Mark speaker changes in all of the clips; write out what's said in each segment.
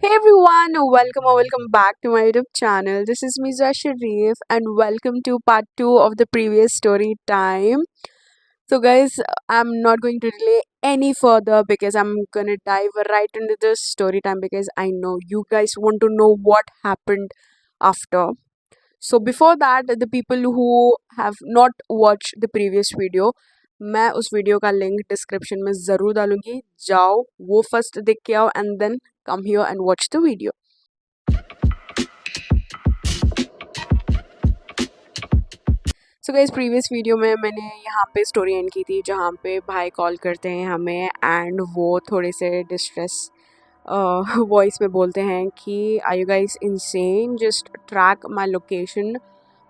Speaker 1: Hey everyone, welcome or welcome back to my YouTube channel. This is Miza Sharif and welcome to part 2 of the previous story time. So guys, I'm not going to delay any further because I'm gonna dive right into the story time because I know you guys want to know what happened after. So before that, the people who have not watched the previous video, मैं उस video का link description में ज़रूर डालूंगी. जाओ वो first देख के आओ and then come here and watch the video. So guys previous video में मैंने यहाँ पे स्टोरी एंड की थी जहाँ पे भाई कॉल करते हैं हमें एंड वो थोड़े से डिस्ट्रेस वॉइस में बोलते हैं कि are you guys insane, just track my location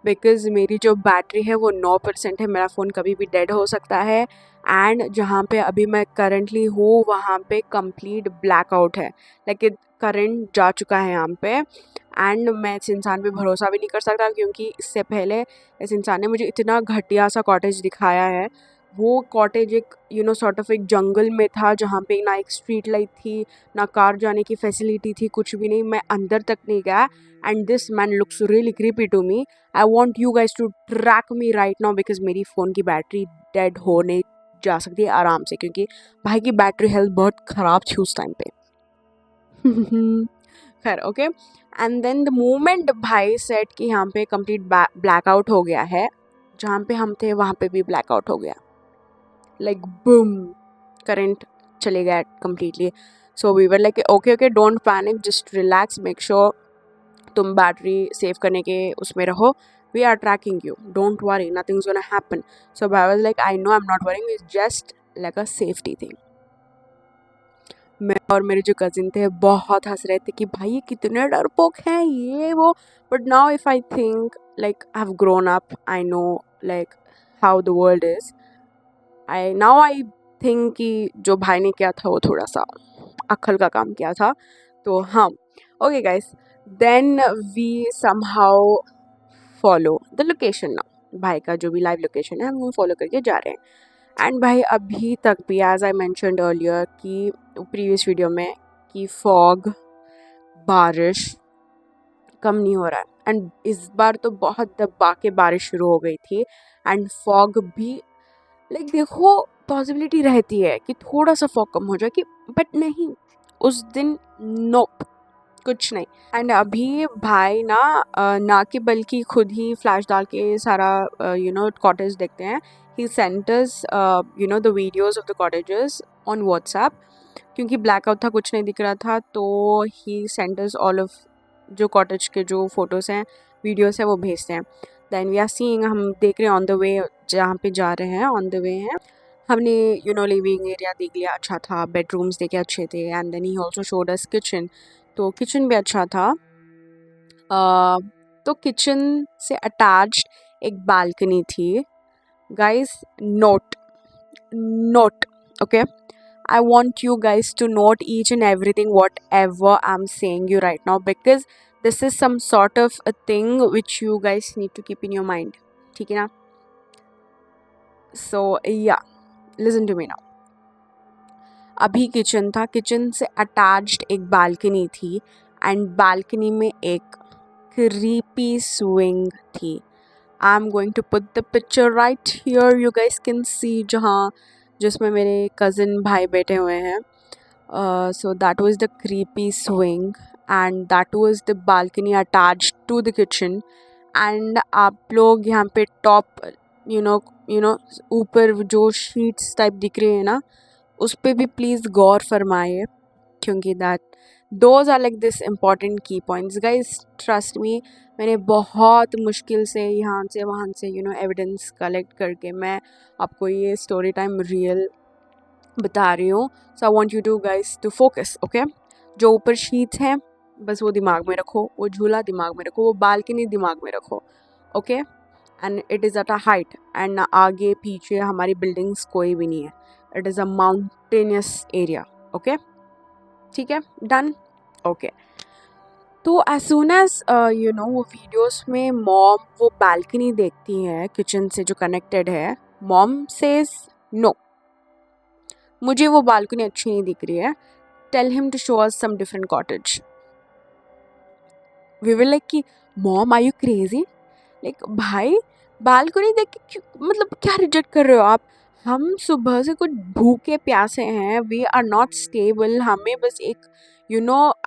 Speaker 1: because मेरी जो बैटरी है वो 9% है, मेरा फ़ोन कभी भी डेड हो सकता है एंड जहाँ पे अभी मैं करंटली हूँ वहाँ पे कंप्लीट ब्लैकआउट है, लाइक करंट जा चुका है यहाँ पे एंड मैं इस इंसान पे भरोसा भी नहीं कर सकता क्योंकि इससे पहले इस इंसान ने मुझे इतना घटिया सा कॉटेज दिखाया है. वो कॉटेज एक सॉर्ट ऑफ एक जंगल में था जहाँ पे ना एक स्ट्रीट लाइट थी, ना कार जाने की फैसिलिटी थी, कुछ भी नहीं. मैं अंदर तक नहीं गया and this man looks really creepy to me. I want you guys to track me right now because मेरी फ़ोन की बैटरी डेड होने जा सकती है आराम से क्योंकि भाई की बैटरी हेल्थ बहुत ख़राब थी उस टाइम पे. खैर okay. And then the moment भाई सेट कि यहाँ पे कंप्लीट ब्लैकआउट हो गया है, जहाँ पे हम थे वहाँ पे भी ब्लैकआउट हो गया, लाइक बूम, करंट चले गया completely. So we were like okay okay, don't panic, just relax, make sure तुम बैटरी सेव करने के उसमें रहो. We are tracking you, don't worry, nothing's gonna happen. So I was like I know I am not worrying, it's just like a safety thing. मैं और मेरे जो cousin थे बहुत हंस रहे थे कि भाई ये कितने डरपोक हैं ये वो. But now if I think like I have grown up, I know like how the world is. I think कि जो भाई ने किया था वो थोड़ा सा अक्ल का काम किया था. तो हाँ, okay guys, then we somehow follow the location now. भाई का जो भी लाइव लोकेशन है हम वो फॉलो करके जा रहे हैं. एंड भाई अभी तक भी एज आई मैंशनड अर्लियर कि प्रीवियस वीडियो में कि फॉग, बारिश कम नहीं हो रहा है. एंड इस बार तो बहुत दबा के बारिश शुरू हो गई थी एंड फॉग भी लाइक देखो पॉसिबिलिटी रहती है कि थोड़ा सा फॉग कम हो जाए कि, बट नहीं, उस दिन नोप, कुछ नहीं. एंड अभी भाई ना कि बल्कि खुद ही फ्लैश डाल के सारा कॉटेज देखते हैं. He sent us the videos of the cottages on WhatsApp क्योंकि ब्लैकआउट था, कुछ नहीं दिख रहा था. तो he sent us all of जो कॉटेज के जो फोटोज़ हैं, वीडियोस हैं, वो भेजते हैं. देन वी आर सीइंग, हम देख रहे हैं ऑन द वे, जहाँ पे जा रहे हैं ऑन द वे हैं. हमने लिविंग एरिया देख लिया, अच्छा था, बेडरूम्स देखे अच्छे थे. And then he also showed us kitchen, तो किचन भी अच्छा था. तो किचन से अटैच्ड एक बालकनी थी. Guys note, note, okay, I want you guys to note each and everything whatever I'm saying you right now because this is some sort of a thing which you guys need to keep in your mind. ठीक है ना? So yeah, listen to me now. अभी kitchen था, kitchen से attached एक balcony थी and balcony में एक creepy swing थी. I'm going to put the picture right here. You guys can see जहाँ जिसमें मेरे कज़न भाई बैठे हुए हैं. So that was the creepy swing and that was the balcony attached to the kitchen. And आप लोग यहाँ पे टॉप ऊपर जो शीट्स टाइप दिख रही है ना, उस पर भी प्लीज़ गौर फरमाइए क्योंकि that those are like this important key points. Guys trust me, मैंने बहुत मुश्किल से यहाँ से वहाँ से एविडेंस कलेक्ट करके मैं आपको ये स्टोरी टाइम रियल बता रही हूँ. So I want you to guys to focus, okay. जो ऊपर शीट्स हैं बस वो दिमाग में रखो, वो झूला दिमाग में रखो, वो बालकनी दिमाग में रखो, okay. And it is at a height and आगे पीछे हमारी बिल्डिंग्स कोई भी नहीं है. It is a mountainous area, okay. ठीक है, डन, ओके. तो एज सुन एज वो वीडियोस में मॉम वो बालकनी देखती है किचन से जो कनेक्टेड है, मॉम सेज नो, मुझे वो बालकनी अच्छी नहीं दिख रही है, tell him to show us some different cottage. We were like कि mom are you crazy, like भाई बालकनी देख के मतलब क्या रिजेक्ट कर रहे हो आप? हम सुबह से कुछ भूखे प्यासे हैं, वी आर नॉट स्टेबल, हमें बस एक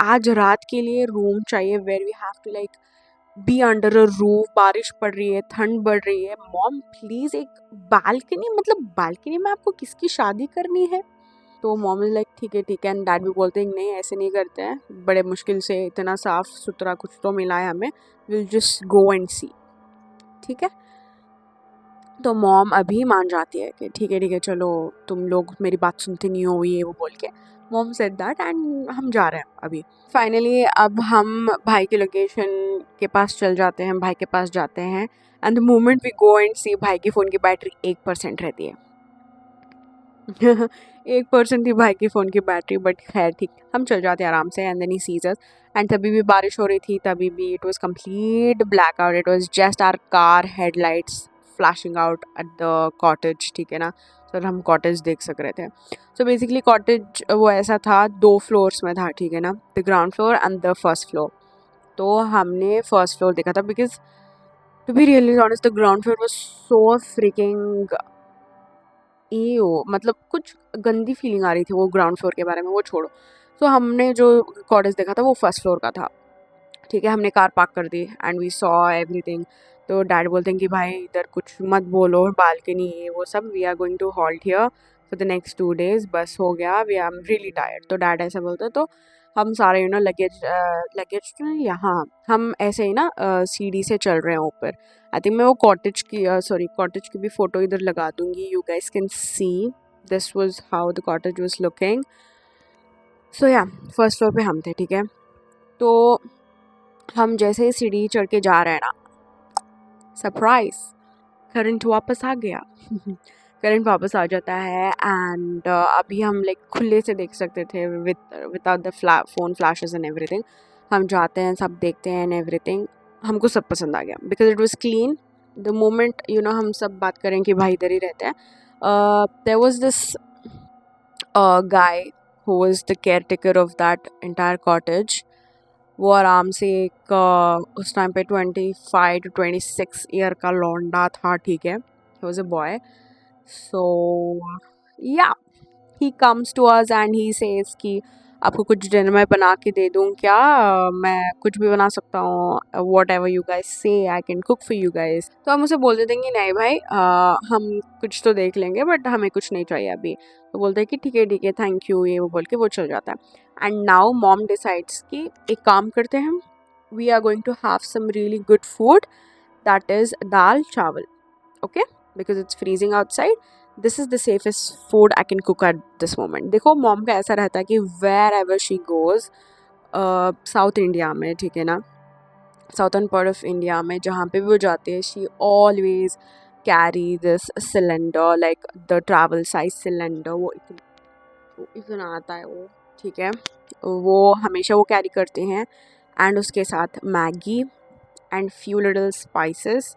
Speaker 1: आज रात के लिए रूम चाहिए where we have to like be under a roof, बारिश पड़ रही है, ठंड बढ़ रही है, मॉम प्लीज एक बालकनी, मतलब बालकनी में आपको किसकी शादी करनी है? तो मॉम इज लाइक ठीक है, एंड डैड भी बोलते हैं नहीं ऐसे नहीं करते हैं, बड़े मुश्किल से इतना साफ सुथरा कुछ तो मिला है हमें, विल जस्ट गो एंड सी। ठीक है, तो मॉम अभी मान जाती है कि ठीक है चलो, तुम लोग मेरी बात सुनते नहीं हो ये वो बोल के मॉम सेड दैट, एंड हम जा रहे हैं अभी। फाइनली अब हम भाई के लोकेशन के पास चल जाते हैं, भाई के पास जाते हैं, and the moment we go and see, भाई की फ़ोन की बैटरी 1% रहती है। 1% थी भाई की फ़ोन की बैटरी, बट खैर ठीक, हम चल जाते हैं आराम से, and then he sees us. And तभी भी बारिश हो रही थी, तभी भी it was complete blackout, it was just our car headlights flashing out at the cottage. ठीक है ना, सर हम कॉटेज देख सक रहे थे। सो बेसिकली कॉटेज वो ऐसा था, 2 फ्लोर्स में था, ठीक है ना, the ground floor and the first floor. तो हमने फर्स्ट फ्लोर देखा था, because to be really honest the ground floor was so freaking मतलब कुछ गंदी फीलिंग आ रही थी वो ग्राउंड फ्लोर के बारे में, वो छोड़ो। तो हमने जो कॉटेज देखा था वो फर्स्ट फ्लोर का था। ठीक है, हमने कार पार्क कर दी एंड वी सॉ एवरीथिंग। तो डैड बोलते हैं कि भाई इधर कुछ मत बोलो, बालकनी है वो सब, we are going to halt here for the next 2 days, बस हो गया, वी आर रियली टायर्ड। तो डैड ऐसा बोलते, तो हम सारे लगेज तो नहीं, यहाँ हम ऐसे ही ना सीढ़ी से चल रहे हैं ऊपर। आई थिंक मैं वो कॉटेज की भी फ़ोटो इधर लगा दूँगी, you guys can see this was how the cottage was looking. So yeah first floor पे हम थे। ठीक है, तो हम जैसे ही सीढ़ी चढ़ के जा रहे हैं ना, सरप्राइज, करंट वापस आ गया। करंट वापस आ जाता है, एंड अभी हम लाइक खुले से देख सकते थे without the phone flashes and everything. हम जाते हैं, सब देखते हैं एंड एवरीथिंग, हमको सब पसंद आ गया because it was clean. The moment हम सब बात करें कि भाई इधर ही रहते हैं, there was this guy who was the caretaker of that entire cottage. वो आराम से एक उस टाइम पे 25 to 26 ईयर का लौंडा था। ठीक है, he was a boy. So yeah he comes to us and he says कि आपको कुछ डिनर में बना के दे दूँ क्या? मैं कुछ भी बना सकता हूँ, वॉट एवर यू गाइज से, आई can cook for you guys. तो हम उसे बोल देते हैं कि नहीं भाई, हम कुछ तो देख लेंगे बट हमें कुछ नहीं चाहिए अभी। तो बोलते हैं कि ठीक है थैंक यू, ये वो बोल के वो चल जाता है। एंड नाउ मॉम डिसाइड्स कि एक काम करते हैं हम, we are going to have some really good food, that is dal chawal. Okay, because it's freezing outside, this is the safest food I can cook at this moment. देखो mom का ऐसा रहता है कि wherever she goes, South India में, ठीक है ना, साउथर्न पार्ट ऑफ इंडिया में जहाँ पे भी वो जाती है, she always carry this cylinder, like the travel size cylinder, वो इतना आता है वो। ठीक है, वो हमेशा वो कैरी करते हैं, एंड उसके साथ Maggi and few little spices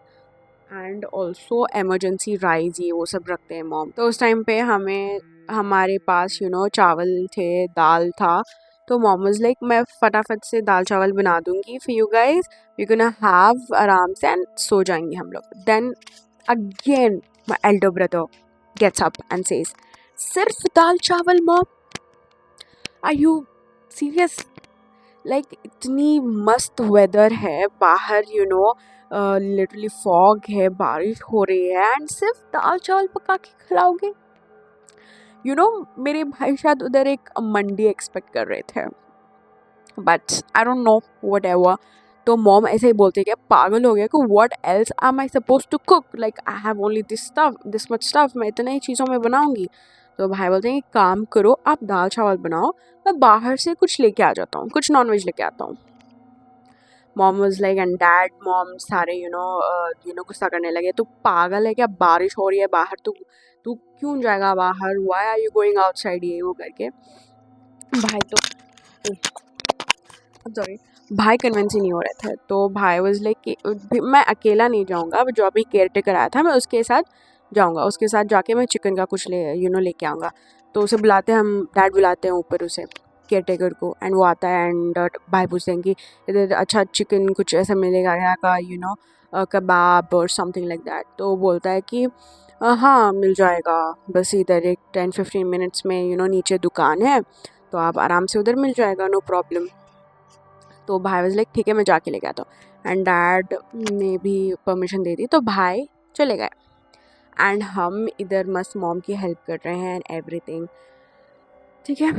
Speaker 1: and also emergency rice, ये वो सब रखते हैं मॉम। तो उस टाइम पे हमारे पास चावल थे, दाल था। तो मॉम वाज लाइक मैं फटाफट से दाल चावल बना दूंगी for you guys, you can have आराम से एंड सो जाएंगे हम लोग। Then again my elder brother gets up and says, सिर्फ दाल चावल mom, are you serious? Like इतनी मस्त वेदर है बाहर, लिटरली फॉग है, बारिश हो रही है, एंड सिर्फ दाल चावल पका के खिलाओगे? मेरे भाई शायद उधर एक मंडी एक्सपेक्ट कर रहे थे, but I don't know, whatever. तो मॉम ऐसे ही बोलती है कि पागल हो गया कि what else am I suppose to cook, like I have only this much stuff, मैं इतने ही चीज़ों में बनाऊंगी। तो भाई बोलते हैं एक काम करो, आप दाल चावल बनाओ, मैं बाहर से कुछ लेके आ जाता हूँ, कुछ नॉनवेज लेके आता हूँ। Mom was like, and dad mom सारे गुस्सा करने लगे, तू पागल है क्या, बारिश हो रही है बाहर, तू तू क्यों जाएगा बाहर, why are you going outside, ये वो करके। भाई तो सॉरी, भाई कन्विंस ही नहीं हो रहे थे। तो भाई वाज लाइक कि मैं अकेला नहीं जाऊँगा, जो अभी केयर टेकर आया था मैं उसके साथ जाऊँगा, उसके साथ जाके मैं चिकन का कुछ लेके आऊँगा। तो उसे बुलाते हैं, हम डैड बुलाते हैं ऊपर उसे, केयर टेकर को, एंड वो आता है एंड भाई पूछते हैं कि इधर अच्छा चिकन कुछ ऐसा मिलेगा क्या का, कबाब और समथिंग लाइक दैट। तो वो बोलता है कि हाँ मिल जाएगा, बस इधर एक 10-15 मिनट्स में नीचे दुकान है, तो आप आराम से उधर मिल जाएगा, नो प्रॉब्लम। तो भाई वाज लाइक ठीक है मैं जाके लेके आता हूँ, एंड डैड ने भी परमिशन दे दी, तो भाई चले गए। एंड हम इधर मस्त मॉम की हेल्प कर रहे हैं एंड एवरीथिंग, ठीक है।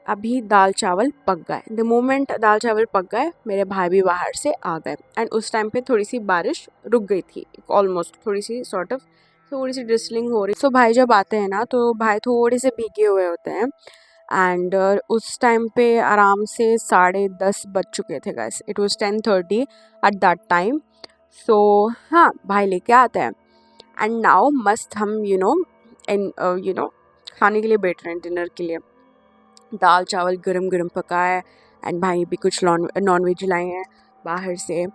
Speaker 1: अभी दाल चावल पक गए, द मोमेंट दाल चावल पक गए मेरे भाई भी बाहर से आ गए, एंड उस टाइम पे थोड़ी सी बारिश रुक गई थी ऑलमोस्ट, थोड़ी सी सॉर्ट ऑफ थोड़ी सी ड्रिसलिंग हो रही। सो भाई जब आते हैं ना तो भाई थोड़े से भीगे हुए होते हैं, एंड उस टाइम पे आराम से 10:30 बज चुके थे guys, it was 10:30 at that time. So हाँ भाई लेके आता है, एंड नाउ मस्त हम खाने के लिए बैठ रहे हैं, डिनर के लिए। दाल चावल गरम गरम पका है, एंड भाई भी कुछ नॉन वेज लाए हैं बाहर से,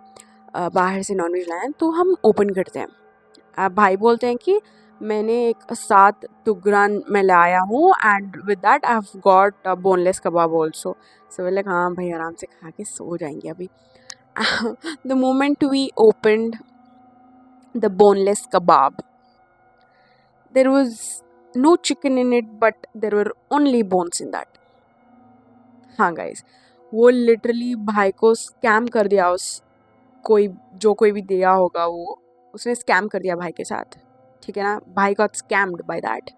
Speaker 1: नॉन वेज लाए हैं, तो हम ओपन करते हैं। भाई बोलते हैं कि मैंने एक 7 तुगरान में लाया हूँ, and with that I have got boneless kebab also. So बोले हाँ भाई आराम से खा के सो जाएंगे अभी। The moment we opened the boneless kebab, there was no chicken in it, but there were only bones in that. हाँ गाइस, वो लिटरली भाई को स्कैम कर दिया, उस कोई भी दिया होगा वो उसने स्कैम कर दिया भाई के साथ, ठीक है ना। भाई गॉट स्कैम्ड बाय दैट।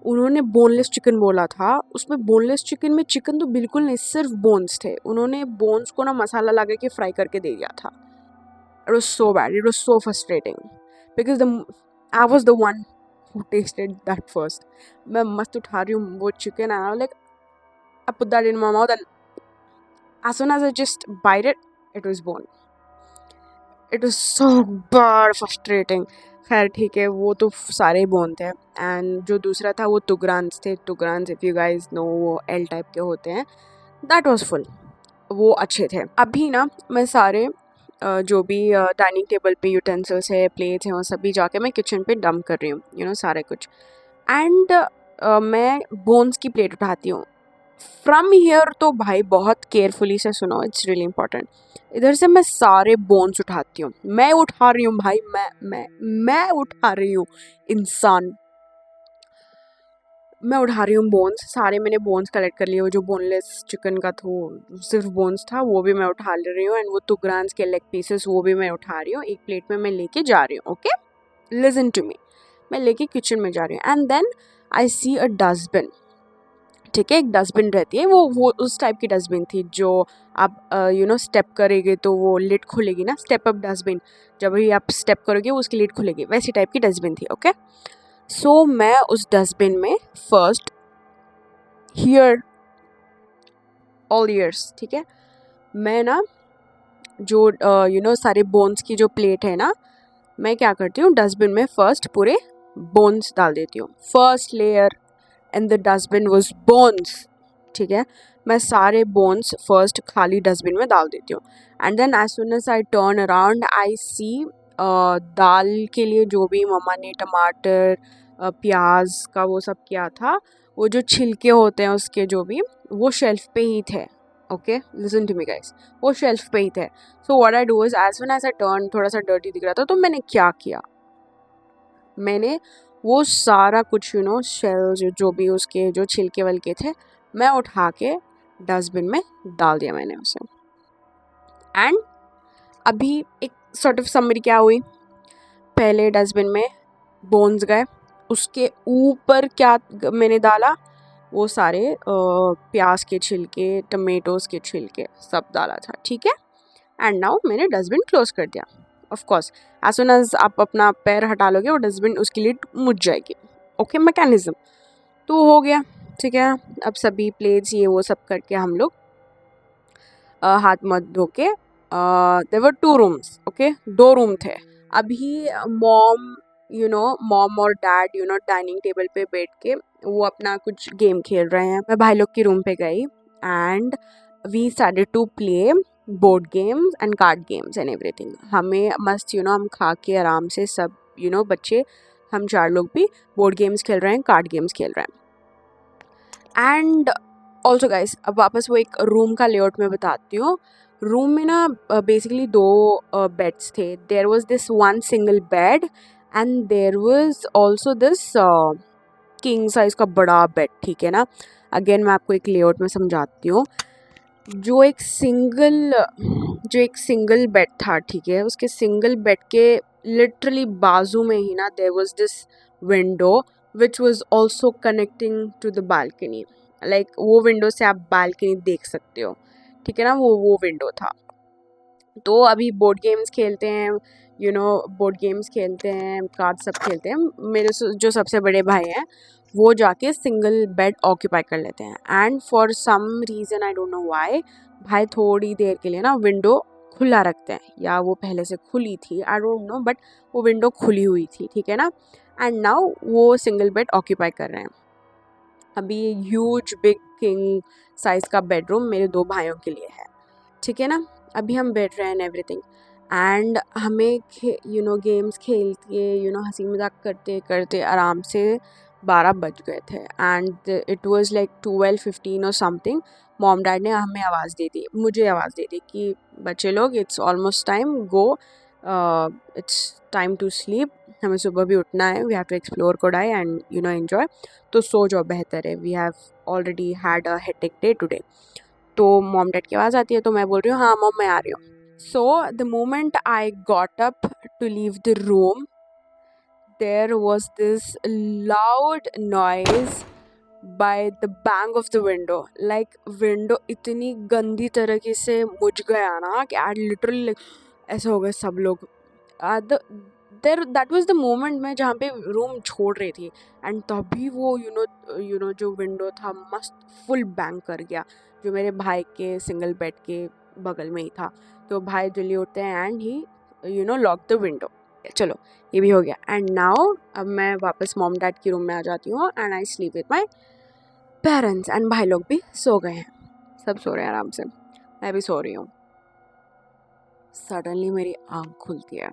Speaker 1: उन्होंने बोनलेस चिकन बोला था, उसमें बोनलेस चिकन में चिकन तो बिल्कुल नहीं, सिर्फ बोन्स थे। उन्होंने बोन्स को ना मसाला लगा के फ्राई करके दे दिया था। It was so bad, it was so frustrating, because I was the one who tasted that first. मैं मस्त उठा रही हूँ वो chicken, and I was like, I put that in my mouth, and as soon as I just bite it, it was bone. It was so bad, frustrating. खैर ठीक है, वो तो सारे बोन थे, एंड जो दूसरा था वो तुगरान्स थे। तुगरान्स इफ़ यू गाइज नो वो एल टाइप के होते हैं, दैट वाज फुल, वो अच्छे थे। अभी ना मैं सारे जो भी डाइनिंग टेबल पे यूटेंसिल्स है, प्लेट्स हैं, वो सभी जाके मैं किचन पे डंप कर रही हूँ, सारे कुछ। एंड मैं बोन्स की प्लेट उठाती हूँ फ्रॉम हियर। तो भाई बहुत केयरफुली से सुनो, इट्स रियली इंपॉर्टेंट। इधर से मैं सारे बोन्स उठाती हूँ, मैं उठा रही हूँ भाई, मैं उठा रही हूँ इंसान, मैं उठा रही हूँ बोन्स सारे। मैंने बोन्स कलेक्ट कर लिए, वो जो बोनलेस चिकन का था सिर्फ बोन्स था, वो भी मैं उठा ले रही हूँ, एंड वो तुगरान्स के लेग पीसेस वो भी मैं उठा रही हूँ, एक प्लेट में मैं लेके जा रही हूँ। ओके, लिसन टू मी, मैं लेके किचन में जा रही हूँ, and then I see a dustbin, ठीक है। एक डस्टबिन रहती है, वो उस टाइप की डस्टबिन थी जो आप स्टेप करेंगे तो वो लिड खुलेगी ना, स्टेप अप डस्टबिन, जब भी आप स्टेप करोगे वो उसकी लिड खुलेगी, वैसी टाइप की डस्टबिन थी। ओके, सो मैं उस डस्टबिन में फर्स्ट हियर ऑल ईयर्स, ठीक है, मैं ना जो सारे बोन्स की जो प्लेट है ना, मैं क्या करती हूँ डस्टबिन में फर्स्ट पूरे बोन्स डाल देती हूँ। First layer in the dustbin was bones, ठीक है। मैं सारे बोन्स फर्स्ट खाली डस्टबिन में डाल देती हूँ, and then as soon as I turn around I see दाल के लिए जो भी मम्मा ने टमाटर प्याज का वो सब किया था, वो जो छिलके होते हैं उसके जो भी, वो शेल्फ पे ही थे। Okay, listen to me guys, वो शेल्फ पे ही थे। So what I do is as soon as I turn, थोड़ा सा डर्टी दिख रहा था, तो मैंने क्या किया, मैंने वो सारा कुछ शेल्स जो भी उसके जो छिलके वलके थे, मैं उठा के डस्टबिन में डाल दिया मैंने उसे। एंड अभी एक सॉर्ट ऑफ समरी क्या हुई, पहले डस्टबिन में बोन्स गए, उसके ऊपर क्या मैंने डाला, वो सारे प्याज के छिलके, टमेटोज के छिलके सब डाला था, ठीक है। एंड नाउ मैंने डस्टबिन क्लोज कर दिया। Of course as soon as आप अपना पैर हटा लोगे वो डस्टबिन उसके लिए मुझ जाएगी। ओके, मैकेनिज्म तो हो गया, ठीक है। अब सभी प्लेट्स ये वो सब करके हम लोग हाथ मत धो के, there were 2 rooms, okay, 2 room थे। अभी मॉम और डैड डाइनिंग टेबल पे बैठ के वो अपना कुछ गेम खेल रहे हैं। मैं भाई लोग की रूम पे गई, and we started to play board games and card games and everything. हमें मस्त हम खा के आराम से सब बच्चे, हम 4 लोग भी बोर्ड गेम्स खेल रहे हैं, कार्ड गेम्स खेल रहे हैं। एंड ऑल्सो गाइस, अब वापस वो एक रूम का लेआउट मैं बताती हूँ। रूम में ना बेसिकली दो बेड्स थे। There was this one single bed and there was also this king size का बड़ा बेड, ठीक है ना। अगेन मैं आपको एक लेआउट में समझाती हूँ। जो एक सिंगल बेड था, ठीक है, उसके सिंगल बेड के लिटरली बाजू में ही ना there was this window which was also connecting to the balcony. Like वो विंडो से आप बालकनी देख सकते हो, ठीक है ना। वो विंडो था। तो अभी बोर्ड गेम्स खेलते हैं, बोर्ड गेम्स खेलते हैं, कार्ड सब खेलते हैं। मेरे जो सबसे बड़े भाई हैं वो जाके सिंगल बेड ऑक्यूपाई कर लेते हैं and for some reason I don't know why भाई थोड़ी देर के लिए ना विंडो खुला रखते हैं, या वो पहले से खुली थी आई डोंट नो, बट वो विंडो खुली हुई थी, ठीक है ना। एंड नाउ वो सिंगल बेड ऑक्यूपाई कर रहे हैं। अभी ये ह्यूज बिग किंग साइज का बेडरूम मेरे दो भाइयों के लिए है, ठीक है ना। अभी हम बैठ रहे हैं एवरीथिंग एंड हमें गेम्स खेल के हंसी मजाक करते करते आराम से 12 बज गए थे एंड इट वाज लाइक 12:15 और समथिंग। मॉम डैड ने हमें मुझे आवाज़ दे दी कि बच्चे लोग it's almost time go, it's time to sleep, हमें सुबह भी उठना है, we have to explore Kodai and enjoy, तो सो जाओ बेहतर है, we have already had a hectic day today. तो मॉम डैड की आवाज़ आती है तो मैं बोल रही हूँ हाँ मॉम मैं आ रही हूँ। So the moment I got up to leave the room there was this loud noise by the bang of the window. Like window इतनी गंदी तरीके से मुझ गया ना कि आई लिटरली ऐसे हो गए सब लोग। There that was the moment में जहाँ पे रूम छोड़ रही थी एंड तभी वो जो विंडो था मस्त फुल बैंग कर गया, जो मेरे भाई के सिंगल बेड के बगल में ही था। तो भाई जल्दी उठते हैं and he lock the window. चलो ये भी हो गया एंड नाउ अब मैं वापस मॉम डैड के रूम में आ जाती हूँ and I sleep with my parents and भाई लोग भी सो गए हैं, सब सो रहे हैं आराम से, मैं भी सो रही हूँ। सडनली मेरी आँख खुलती है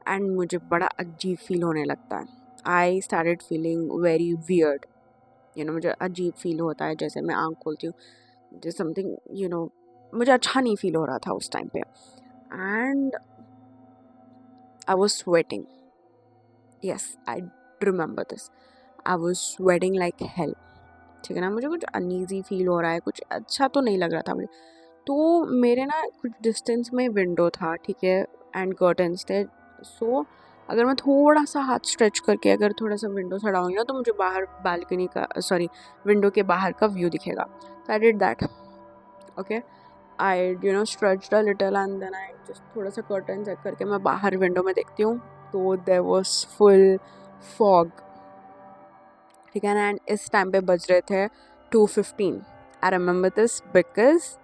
Speaker 1: एंड मुझे बड़ा अजीब फील होने लगता है। I started feeling very weird, मुझे अजीब फील होता है जैसे मैं आँख खोलती हूँ, जैसे समथिंग मुझे अच्छा नहीं फील हो रहा था उस टाइम पे and I was sweating. Yes I remember this, I was sweating like hell, ठीक है ना। मुझे कुछ अनईजी फील हो रहा है, कुछ अच्छा तो नहीं लग रहा था मुझे। तो मेरे ना कुछ डिस्टेंस में विंडो था, ठीक है, एंड कर्टन्स थे। सो अगर मैं थोड़ा सा हाथ स्ट्रेच करके अगर थोड़ा सा विंडो से हटाऊंगी ना तो मुझे बाहर बालकनी का विंडो के बाहर का व्यू दिखेगा। So I did that, okay, I stretched a little and then I just थोड़ा सा कर्टन चेक करके मैं बाहर विंडो में देखती हूँ तो देयर वाज फुल फॉग, ठीक है ना। एंड इस टाइम पे बज रहे थे 2:15। आई रिमेंबर दिस बिकॉज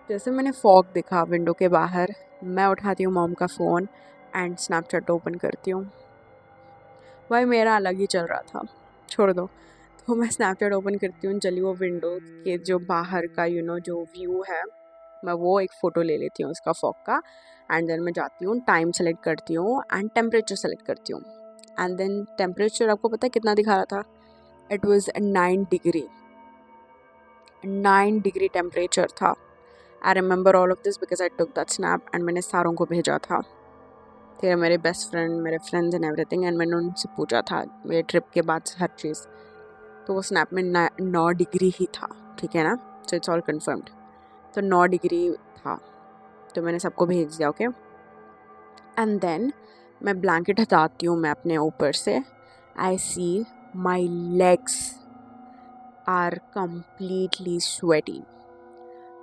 Speaker 1: जैसे मैंने फॉग दिखा विंडो के बाहर, मैं उठाती हूँ मॉम का फ़ोन एंड स्नैपचैट ओपन करती हूँ। भाई मेरा अलग ही चल रहा था, छोड़ दो। तो मैं स्नैपचैट ओपन करती हूँ, चली वो विंडो के जो बाहर का जो व्यू है, मैं वो एक फ़ोटो ले लेती हूँ उसका फॉग का एंड देन मैं जाती हूँ, टाइम सेलेक्ट करती हूँ एंड टेम्परेचर सेलेक्ट करती हूँ एंड देन टेम्परेचर आपको पता है कितना दिखा रहा था? इट वॉज 9 डिग्री टेम्परेचर था। I remember all of this because I took that snap and मैंने सारों को भेजा था, थे मेरे बेस्ट फ्रेंड, मेरे फ्रेंड्स एंड एवरीथिंग, एंड मैंने उनसे पूछा था मेरे ट्रिप के बाद हर चीज़। तो वो स्नैप में 9 डिग्री ही था, ठीक है ना। सो इट्स ऑल कन्फर्म्ड, तो 9 डिग्री था, तो मैंने सबको भेज दिया, ओके। एंड देन मैं ब्लैंकेट हटाती हूँ मैं अपने ऊपर से, I see my legs are completely sweaty.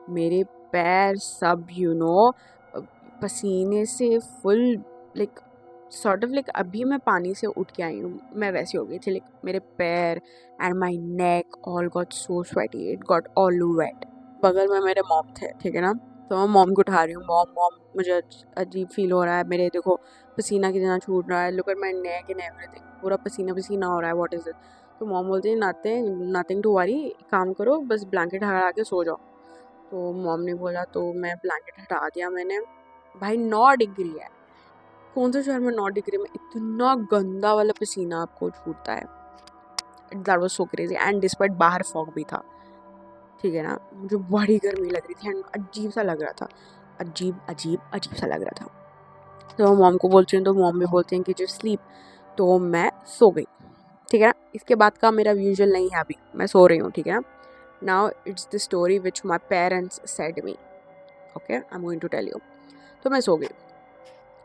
Speaker 1: मेरे पैर सब पसीने से full like sort of like अभी मैं पानी से उठ के आई हूँ मैं वैसी हो गई थी। लाइक मेरे पैर and my neck all got so sweaty, it got all wet. बगल में मेरे मॉम थे, ठीक है ना। तो मैं मॉम को उठा रही हूँ, मॉम मॉम मुझे अजीब फील हो रहा है, मेरे देखो पसीना कितना छूट रहा है, look at my neck and everything, पूरा पसीना पसीना हो रहा है, व्हाट इज़ इट। तो मॉम बोलती है नथिंग टू वरी, काम करो बस ब्लैंकेट हटा के सो जाओ। तो मॉम ने बोला, तो मैं ब्लैंकेट हटा दिया मैंने। भाई 9 डिग्री है, कौन से शहर में 9 डिग्री में इतना गंदा वाला पसीना आपको छूटता है? That was so crazy and despite बाहर फॉग भी था। ठीक है ना, मुझे बड़ी गर्मी लग रही थी एंड अजीब सा लग रहा था, अजीब सा लग रहा था। तो मॉम को बोलती हूँ तो मॉम भी बोलती हैं कि जो स्लीप, तो मैं सो गई। ठीक है ना, इसके बाद का मेरा यूजुअल नहीं है, अभी मैं सो रही हूँ। ठीक है ना, now it's the story which my parents said me. Okay, I am going to tell you. तो मैं सो गई।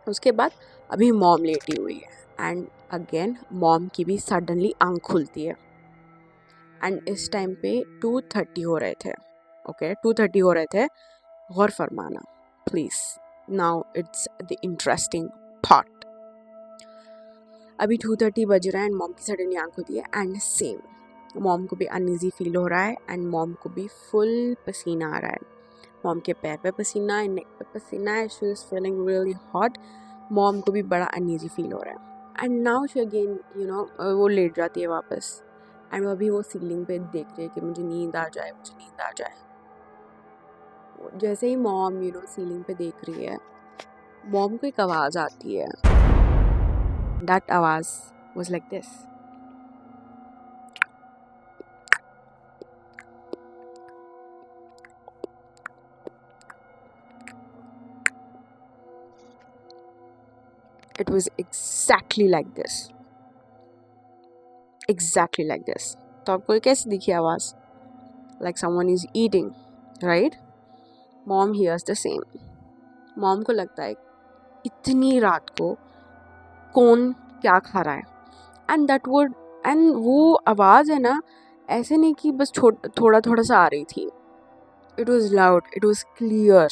Speaker 1: उसके बाद अभी मॉम लेटी हुई है एंड अगेन मॉम की भी सडनली आँख खुलती है एंड इस टाइम पे 2:30 हो रहे थे। ओके, 2:30 हो रहे थे। गौर फरमाना please, now it's the interesting part. अभी 2:30 बज रहा है एंड मॉम की सडनली आँख खुलती है एंड सेम मॉम को भी अनईजी फील हो रहा है एंड मॉम को भी फुल पसीना आ रहा है। मॉम के पैर पे पसीना है, नेक पे पसीना है, she is feeling really hot. Mom को भी बड़ा अनईजी फील हो रहा है एंड नाउ शी अगेन वो लेट जाती है वापस एंड अभी वो सीलिंग पे देख रही है कि मुझे नींद आ जाए, मुझे नींद आ जाए। जैसे ही मॉम सीलिंग पे देख रही है, मॉम को एक आवाज़ आती है। दैट आवाज़ was like this. It was exactly like this. Exactly like this. तो आपको ये कैसे दिखी आवाज़? Like someone is eating, right? Mom hears the same. Mom को लगता है इतनी रात को कौन क्या खा रहा है? And वो आवाज़ है ना, ऐसे नहीं कि बस थोड़ा थोड़ा सा आ रही थी. It was loud. It was clear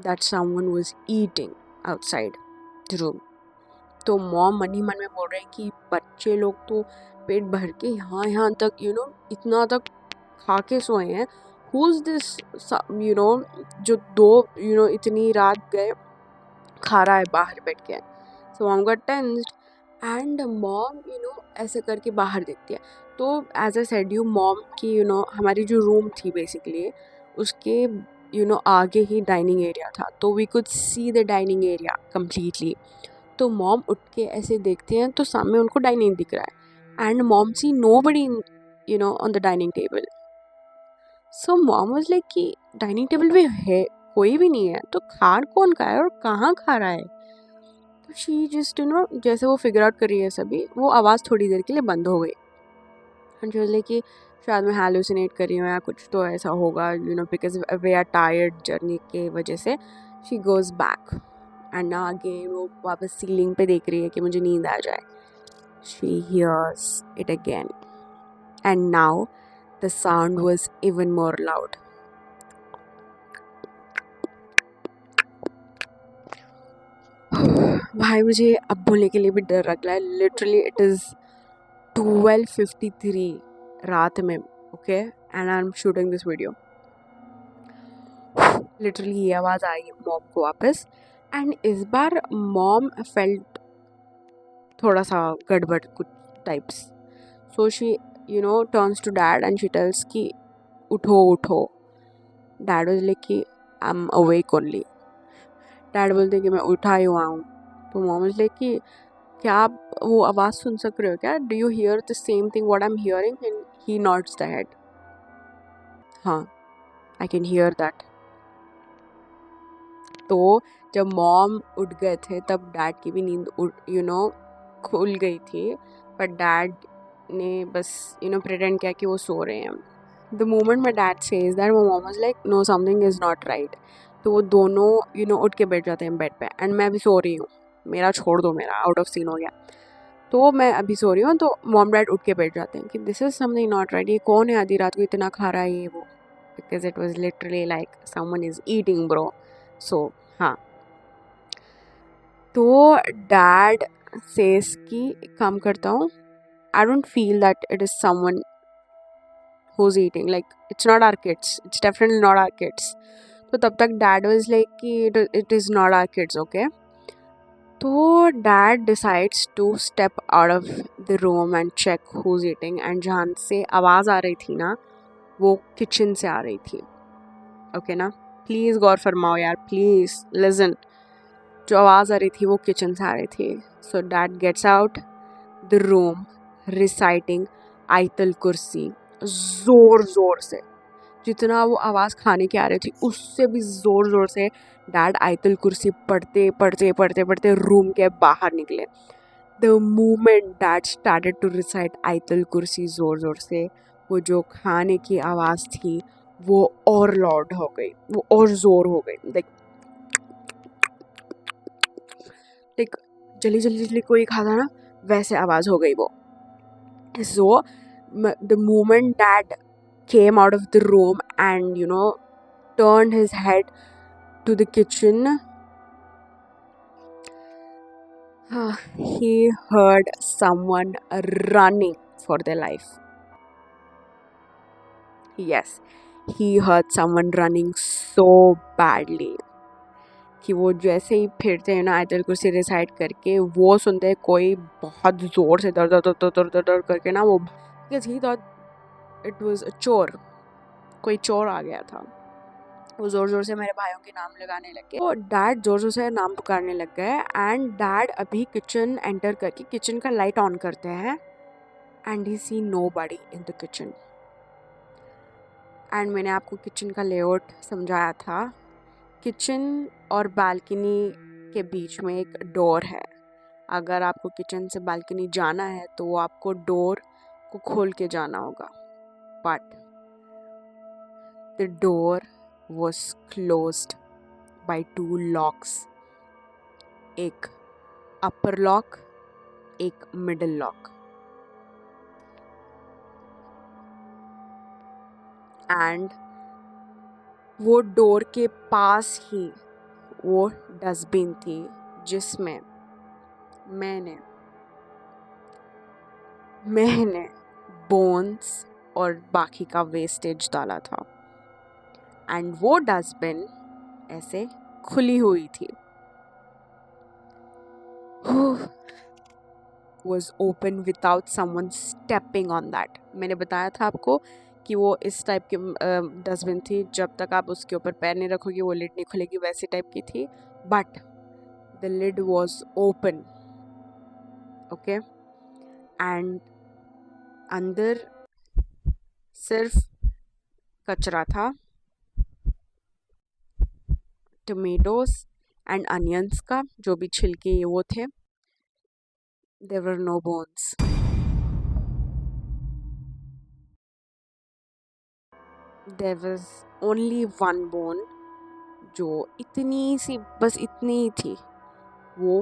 Speaker 1: that someone was eating outside the room. तो मॉम मन ही मन में बोल रहे हैं कि बच्चे लोग तो पेट भर के यहाँ तक इतना तक खा के सोए हैं। हु इज दिस जो दो इतनी रात गए खा रहा है बाहर बैठ के। So mom got tensed and mom ऐसे करके बाहर देखती है। तो as I said you mom की हमारी जो रूम थी बेसिकली उसके आगे ही डाइनिंग एरिया था, तो we could see the dining area completely. तो मॉम उठ के ऐसे देखते हैं तो सामने उनको डाइनिंग दिख रहा है and mom see nobody on the dining table. So mom was like कि डाइनिंग टेबल पे है कोई भी नहीं है, तो खा कौन का है और कहाँ खा रहा है। तो शी जस्ट जैसे वो फिगर आउट कर रही है सभी, वो आवाज़ थोड़ी देर के लिए बंद हो गई एंड शी वाज लाइक कि शायद मैं हैलुसिनेट कर रही हूँ या कुछ तो ऐसा होगा because they are tired journey के वजह से। शी गोज़ बैक एंड ना अगेन वो वापस सीलिंग पे देख रही है कि मुझे नींद आ जाए। She hears it again and now the sound was even more loud. भाई मुझे अब बोलने के लिए भी डर लग रहा है। लिटरली इट इज़ 12:53 रात में। Okay, and I am shooting this video. Literally ये आवाज़ आई मॉम को वापस एंड इस बार मॉम फेल्ट थोड़ा सा गड़बड़ कुछ types. So she turns to dad and she tells कि उठो। डैड वाज लाइक कि I am awake only. Dad बोलते कि मैं उठा ही हुआ हूँ। तो मॉम वाज लाइक कि क्या आप वो आवाज़ सुन सक रहे हो क्या? Do you here the same thing what I am hearing? And he nodes the head. हाँ, आई कैन हियर दैट। तो जब मॉम उठ गए थे तब डैड की भी नींद खुल गई थी, पर डैड ने बस प्रिटेंड किया कि वो सो रहे हैं। The moment my dad says that my mom was like know something is not right. तो वो दोनों उठ के बैठ जाते हैं बेड पे एंड मैं अभी सो रही हूँ, मेरा छोड़ दो, मेरा आउट ऑफ सीन हो गया। तो मैं अभी सो रही हूँ तो मॉम डैड उठ के बैठ जाते हैं कि this is something not right. ये कौन है आधी रात को इतना खा रहा है ये वो, because it was literally like someone is eating bro. So हाँ, तो डैड सेज कि एक काम करता हूँ, I don't feel that it is someone who's eating, like it's not our kids, it's definitely not our kids. तो तब तक डैड वाज लाइक कि it is not our kids, okay? तो dad decides to step out of the room and check who's eating and जहाँ से आवाज़ आ रही थी ना वो किचन से आ रही थी। ओके ना, प्लीज़ गौर फरमाओ यार, प्लीज़ लिसन। जो आवाज़ आ रही थी वो किचन से आ रही थी। So dad gets out the room reciting आयतल कुर्सी ज़ोर ज़ोर से। जितना वो आवाज़ खाने की आ रही थी उससे भी ज़ोर ज़ोर से डैड आयतुल कुर्सी पढ़ते पढ़ते पढ़ते पढ़ते रूम के बाहर निकले। The moment dad started to recite आयतुल कुर्सी ज़ोर ज़ोर से, वो जो खाने की आवाज़ थी वो और लाउड हो गई, वो और ज़ोर हो गई। लाइक जल्दी जल्दी जल्दी कोई खाता ना वैसे आवाज़ हो गई वो। So the moment dad came out of the room and turned his head to the kitchen, he heard someone running for their life. Yes, he heard someone running so badly कि वो जैसे ही फिरते हैं ना आयतल कुर्सी रिसाइड करके, वो सुनते हैं कोई बहुत ज़ोर से दर दर दर दर दर दर करके ना, वो because he thought it was a चोर, कोई चोर आ गया था। वो ज़ोर ज़ोर से मेरे भाइयों के नाम लगाने लग गए, तो डैड ज़ोर ज़ोर से नाम पुकारने लग गए। एंड डैड अभी किचन एंटर करके किचन का लाइट ऑन करते हैं and he see nobody in the kitchen. And मैंने आपको किचन का लेआउट समझाया था। किचन और बालकनी के बीच में एक डोर है। अगर आपको किचन से बालकनी जाना है तो वो आपको डोर को खोल के जाना होगा, but the door was closed by 2 locks, एक upper lock, एक middle lock, and वो डोर के पास ही वो डस्टबिन थी जिसमें मैंने बोन्स और बाकी का वेस्टेज डाला था। एंड वो डस्टबिन ऐसे खुली हुई थी, was open without someone stepping on that. मैंने बताया था आपको कि वो इस टाइप की डस्टबिन थी, जब तक आप उसके ऊपर पैर नहीं रखोगे वो लिड नहीं खुलेगी, वैसी टाइप की थी। But the lid was open, okay, and अंदर सिर्फ कचरा था, टमेटोज एंड अनियंस का जो भी छिलके वो थे। There were no bones. There was only one bone जो इतनी सी, बस इतनी ही थी, वो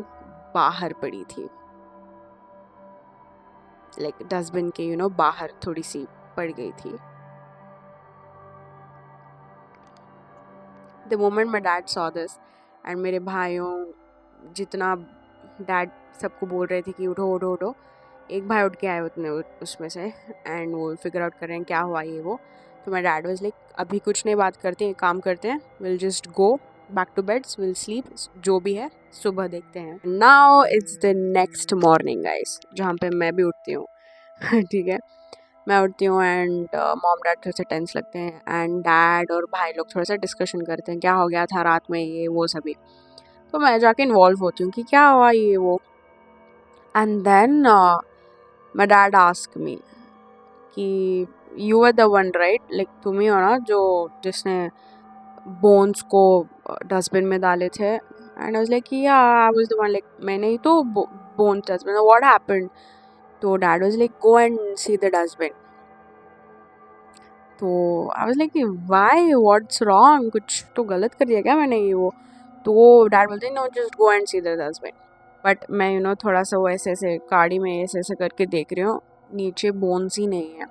Speaker 1: बाहर पड़ी थी, लाइक डस्टबिन के बाहर थोड़ी सी पड़ गई थी। The moment my dad saw this, and मेरे भाइयों जितना डैड सबको बोल रहे थे कि उठो उठो उठो, एक भाई उठ के आए उतने उसमें से, एंड वो फिगर आउट कर रहे हैं क्या हुआ ये वो। तो माई डैड वाज लाइक अभी कुछ नहीं बात करते हैं, काम करते हैं, will just go back to beds, will sleep, जो भी है सुबह देखते हैं। Now it's the next morning guys, जहाँ पे मैं भी उठती हूँ ठीक है, मैं उठती हूँ एंड मॉम डैड थोड़े से टेंस लगते हैं एंड डैड और भाई लोग थोड़ा सा डिस्कशन करते हैं क्या हो गया था रात में ये वो सभी। तो मैं जाके इन्वॉल्व होती हूँ कि क्या हुआ ये वो। And then my dad ask me कि you are the one right, like तुम ही हो ना जो जिसने बोन्स को डस्टबिन में डाले थे। And I was like yeah I was the one, like मैंने ही तो बोन्स डस्टबिन, व्हाट हैपेंड। तो dad was like go and see the dustbin. तो I was like why, what's wrong, कुछ तो गलत कर दिया क्या मैंने ये वो। तो डैड बोलते know just go and see the dustbin. But मैं थोड़ा सा वो ऐसे ऐसे गाड़ी में ऐसे ऐसे करके देख रही हूँ, नीचे बोन्स ही नहीं है,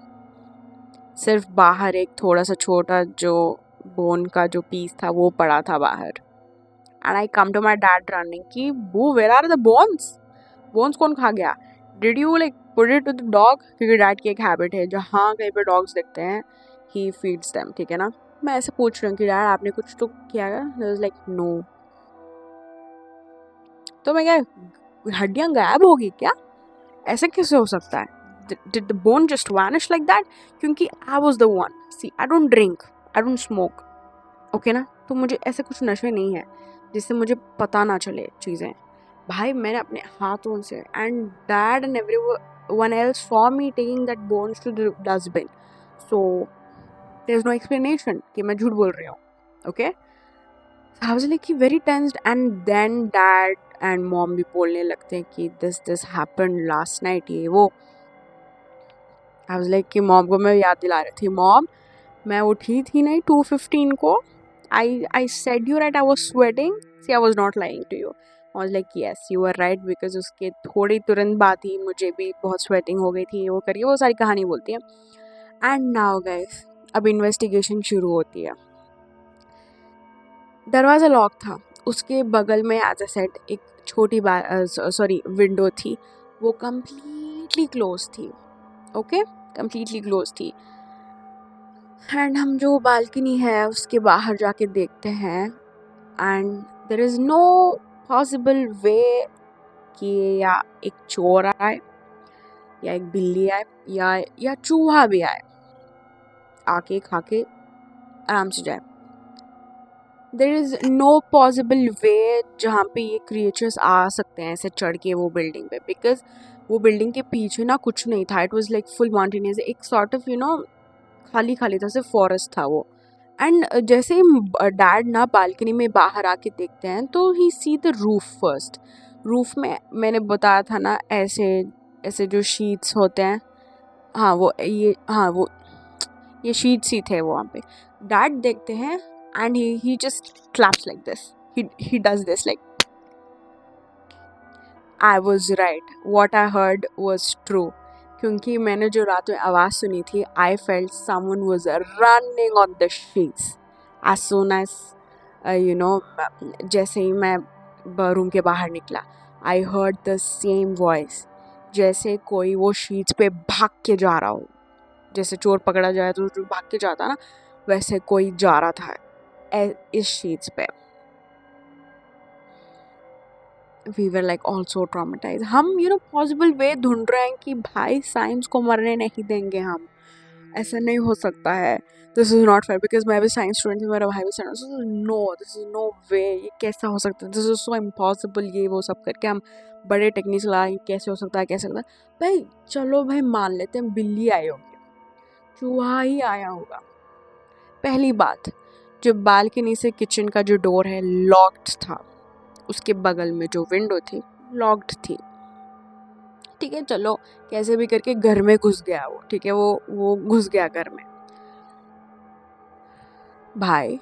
Speaker 1: सिर्फ बाहर एक थोड़ा सा छोटा जो बोन का जो पीस था वो पड़ा था बाहर। And I come to my dad running कि वो where are the bones, bones कौन खा गया, did you like put it to the dog, क्योंकि डैड की एक हैबिट है जहाँ कहीं पे डॉग्स दिखते हैं ही फीड्स देम, ठीक है ना। मैं ऐसे पूछ रही हूँ कि डैड आपने कुछ तो किया क्या, लाइक नो। तो मैं क्या हड्डियाँ गायब होगी क्या, ऐसे कैसे हो सकता है, did the bone just vanish like that, क्योंकि I was the one, see I don't drink, I don't smoke, okay ना, तो मुझे ऐसे कुछ नशे नहीं है जिससे मुझे पता ना चले चीज़ें। भाई मैंने अपने हाथों से, and dad and everyone else saw me taking that bones to the dustbin, so there is no explanation कि मैं झूठ बोल रही हूँ. Okay, I was like very tensed. And then dad and mom भी बोलने लगते हैं कि दिस हैपेंड लास्ट नाइट, ये वो. आई वाज लाइक कि मॉम को मैं याद दिला रही थी, मॉम मैं उठी थी नहीं 2:15 को. I said you right, I was sweating. See I was not lying to you. I was like yes you are right, because उसके थोड़ी तुरंत बाद ही मुझे भी बहुत स्वेटिंग हो गई थी, वो करिए, वो सारी कहानी बोलती है. एंड नाउ गाइस, अब इन्वेस्टिगेशन शुरू होती है. दरवाज़ा लॉक था. उसके बगल में एज आई सेड एक छोटी विंडो थी, वो कम्प्लीटली क्लोज थी. ओके, कम्प्लीटली क्लोज थी. एंड हम जो बालकनी है उसके बाहर जाके देखते हैं, and there is no possible way कि या एक चोर आए, या एक बिल्ली आए, या चूहा भी आए, आके खा के आराम से जाए. There is no possible way जहाँ पे ये क्रिएचर्स आ सकते हैं ऐसे चढ़ के वो बिल्डिंग पे, बिकॉज वो बिल्डिंग के पीछे ना कुछ नहीं था. It was like full mountainous, एक सॉर्ट ऑफ खाली खाली था, सिर्फ फॉरेस्ट था वो. एंड जैसे ही डैड ना बालकनी में बाहर आके देखते हैं तो he see the roof first. Roof में मैंने बताया था ना, ऐसे ऐसे जो शीट्स होते हैं, हाँ वो ये शीट्स ही थे वो वहाँ पे. डैड देखते हैं and he just claps like this, he does this like. I was right, what I heard was true. क्योंकि मैंने जो रात में आवाज़ सुनी थी, I felt someone was running on the sheets as soon as जैसे ही मैं रूम के बाहर निकला. I heard the same voice, जैसे कोई वो शीट्स पे भाग के जा रहा हो. जैसे चोर पकड़ा जाए तो जो भाग के जाता ना, वैसे कोई जा रहा था इस शीट्स पे. We were like also traumatize. हम पॉसिबल वे ढूंढ रहे हैं कि भाई साइंस को मरने नहीं देंगे हम, ऐसा नहीं हो सकता है. This is not fair, because मैं भी साइंस स्टूडेंट थी, मेरा भाई भी science. No, this is no way, ये कैसा हो सकता है, दिस इज़ सो इम्पॉसिबल, ये वो सब करके हम बड़े टेक्निक्स लगाए, कैसे हो सकता है, कैसे होता है. भाई चलो भाई मान लेते हैं बिल्ली आई होगी, चूहा ही आया होगा. पहली बात, जो बालकनी से किचन का जो डोर है लॉक्ड था, उसके बगल में जो विंडो थी लॉक्ड थी. ठीक है, चलो कैसे भी करके घर में घुस गया वो, ठीक है, वो घुस गया घर में. भाई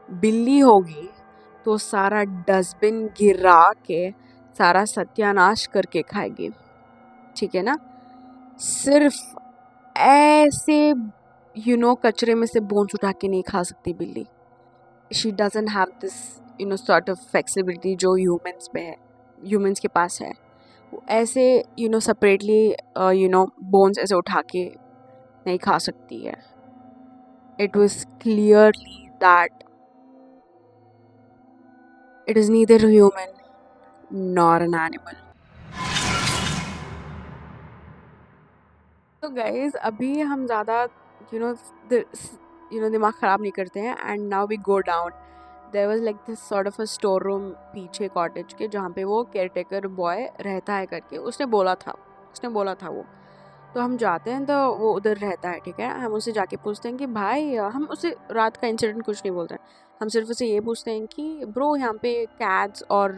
Speaker 1: बिल्ली होगी तो सारा डस्टबिन गिरा के सारा सत्यानाश करके खाएगी, ठीक है ना. सिर्फ ऐसे कचरे में से बोन्स उठा के नहीं खा सकती बिल्ली. She doesn't have this sort of flexibility जो ह्यूमंस के पास है. वो ऐसे सेपरेटली बोन्स ऐसे उठा के नहीं खा सकती है. It was clearly that it is neither human nor an animal. तो गाइज अभी हम ज़्यादा दिमाग ख़राब नहीं करते हैं. And now we go down. There was like this sort of a store room पीछे कॉटेज के, जहाँ पे वो केयरटेकर बॉय रहता है करके उसने बोला था वो. तो हम जाते हैं तो वो उधर रहता है, ठीक है. हम उससे जाके पूछते हैं कि भाई, हम उसे रात का इंसिडेंट कुछ नहीं बोलते हैं, हम सिर्फ उसे ये पूछते हैं कि ब्रो यहाँ पे कैट्स और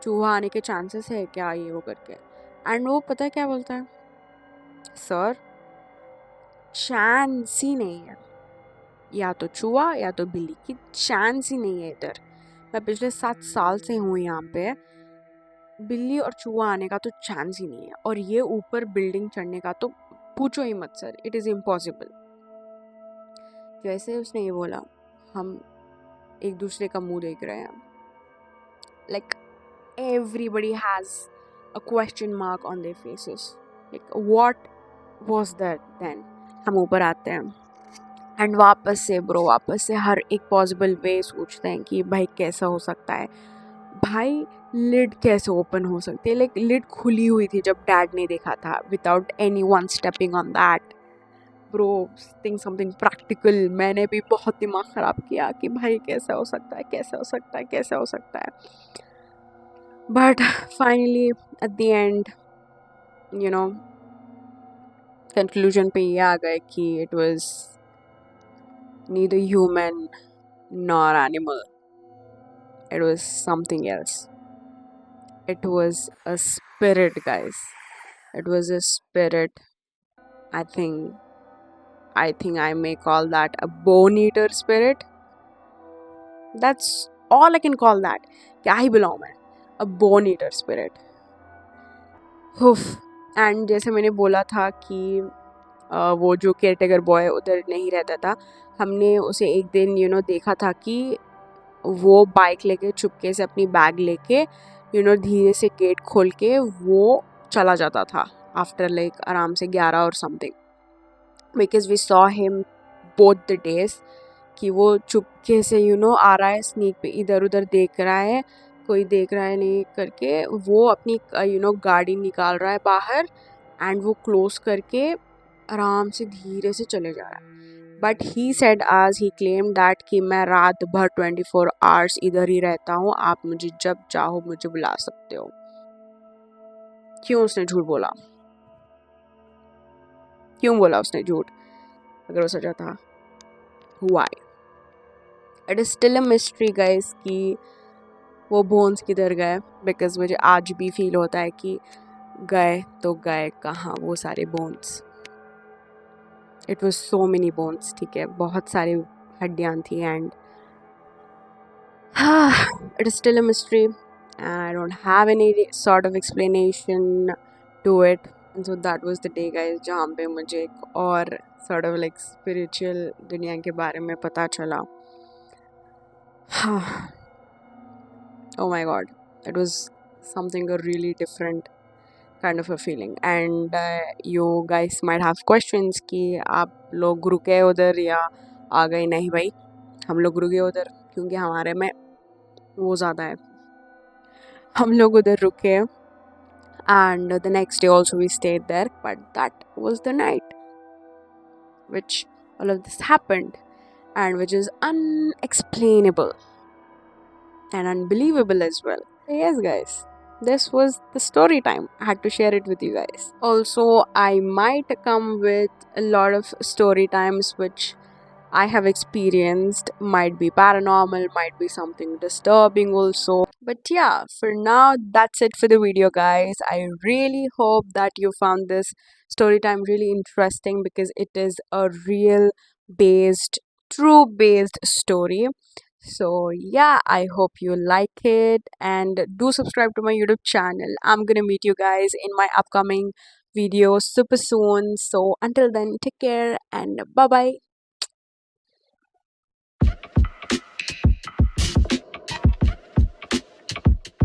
Speaker 1: चूहा आने के चांसेस है क्या, ये वो करके. एंड वो पता है क्या बोलता है, सर चांस ही नहीं है, या तो चूहा या तो बिल्ली की चांस ही नहीं है इधर. मैं पिछले 7 साल से हूँ यहाँ पे, बिल्ली और चूहा आने का तो चांस ही नहीं है, और ये ऊपर बिल्डिंग चढ़ने का तो पूछो ही मत सर, इट इज़ इम्पॉसिबल. जैसे उसने ये बोला, हम एक दूसरे का मुंह देख रहे हैं. Like everybody has a question mark on their faces, like what was that then. हम ऊपर आते हैं एंड वापस से हर एक पॉसिबल वे सोचते हैं कि भाई कैसा हो सकता है, भाई लिड कैसे ओपन हो सकती है. लाइक लिड खुली हुई थी जब डैड ने देखा था, without any one stepping on that. Bro think something practical. मैंने भी बहुत दिमाग ख़राब किया कि भाई कैसा हो सकता है. But finally at the end conclusion पे ये आ गए कि it was neither human nor animal. It was something else. It was a spirit, guys. It was a spirit. I think I may call that a bone eater spirit. That's all I can call that. क्या ही बुलाऊं मैं? A bone eater spirit. HUF. And जैसे मैंने बोला था कि वो जो caretaker boy उधर नहीं रहता था, हमने उसे एक दिन देखा था कि वो बाइक लेके चुपके से अपनी बैग लेके धीरे से गेट खोल के वो चला जाता था आफ्टर लाइक आराम से 11 और something, because we saw him both the days कि वो चुपके से आ रहा है स्नीक पे, इधर उधर देख रहा है, कोई देख रहा है नहीं करके वो अपनी गाड़ी निकाल रहा है बाहर एंड वो क्लोज करके आराम से धीरे से चले जा रहा है. बट ही सेड आज ही क्लेम दैट कि मैं रात भर 24 आवर्स इधर ही रहता हूँ, आप मुझे जब चाहो मुझे बुला सकते हो. क्यों उसने झूठ बोला? क्यों बोला उसने झूठ अगर वो सचा था? Why? It is still a mystery guys कि वो बोन्स किधर गए, बिकॉज मुझे आज भी फील होता है कि गए तो गए कहाँ वो सारे bones. It was so many bones. ठीक है, बहुत सारी हड्डियाँ थी and it is still a mystery and I don't have any sort of explanation to it. And so that was the day guys जहाँ पे मुझे एक और sort of like spiritual दुनिया के बारे में पता चला. Oh my god, it was something a really different kind of a feeling. And you guys might have questions कि आप लोग रुके उधर या आ गए. नहीं भाई, हम लोग रुके उधर क्योंकि हमारे में वो ज़्यादा है. हम लोग उधर रुके and the next day also we stayed there, but that was the night which all of this happened and which is unexplainable and unbelievable as well. Yes guys, this was the story time. I had to share it with you guys. Also, I might come with a lot of story times which I have experienced. Might be paranormal, might be something disturbing also. But yeah, for now, that's it for the video, guys. I really hope that you found this story time really interesting because it is a real based, true based story. So yeah, I hope you like it and do subscribe to my YouTube channel. I'm gonna meet you guys in my upcoming videos super soon. So until then, take care and bye bye.